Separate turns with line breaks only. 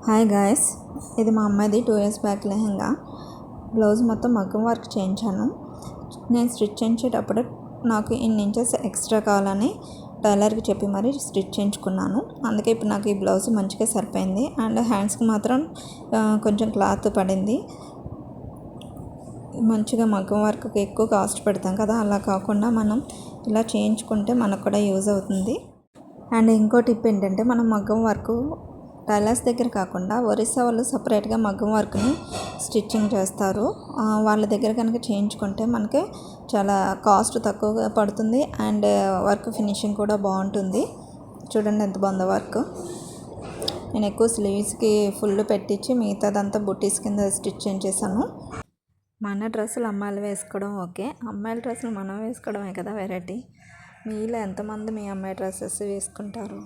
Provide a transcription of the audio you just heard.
Hi guys, ఇది మా అమ్మాయిది 2 years బ్యాక్ లెహంగా. బ్లౌజ్ మొత్తం మగ్గం వర్క్ చేయించాను. నేను స్టిచ్ చేయించేటప్పుడు నాకు ఇన్ని ఇంచెస్ ఎక్స్ట్రా కావాలని టైలర్కి చెప్పి మరీ స్టిచ్ చేయించుకున్నాను. అందుకే ఇప్పుడు నాకు ఈ బ్లౌజ్ మంచిగా సరిపోయింది. అండ్ హ్యాండ్స్కి మాత్రం కొంచెం క్లాత్ పడింది. మంచిగా మగ్గం వర్క్కి ఎక్కువ కాస్ట్ పెడతాం కదా, అలా కాకుండా మనం ఇలా చేయించుకుంటే మనకు కూడా యూజ్ అవుతుంది. అండ్ ఇంకో టిప్ ఏంటంటే, మనం మగ్గం వర్క్ టైలర్స్ దగ్గర కాకుండా ఒరిస్సా వాళ్ళు సపరేట్గా మగ్గం వర్క్ని స్టిచ్చింగ్ చేస్తారు. వాళ్ళ దగ్గర కనుక చేయించుకుంటే మనకి చాలా కాస్ట్ తక్కువగా పడుతుంది. అండ్ వర్క్ ఫినిషింగ్ కూడా బాగుంటుంది. చూడండి ఎంత బాగుందో వర్క్. నేను ఎక్కువ స్లీవ్స్కి ఫుల్ పెట్టించి మిగతాదంతా బుట్టీస్ కింద స్టిచ్ చేయించేసాను. మన డ్రెస్సులు అమ్మాయిలు వేసుకోవడం ఓకే, అమ్మాయిల డ్రెస్సులు మనం వేసుకోవడమే కదా వెరైటీ. మీలో ఎంతమంది మీ అమ్మాయి డ్రెస్సెస్ వేసుకుంటారు?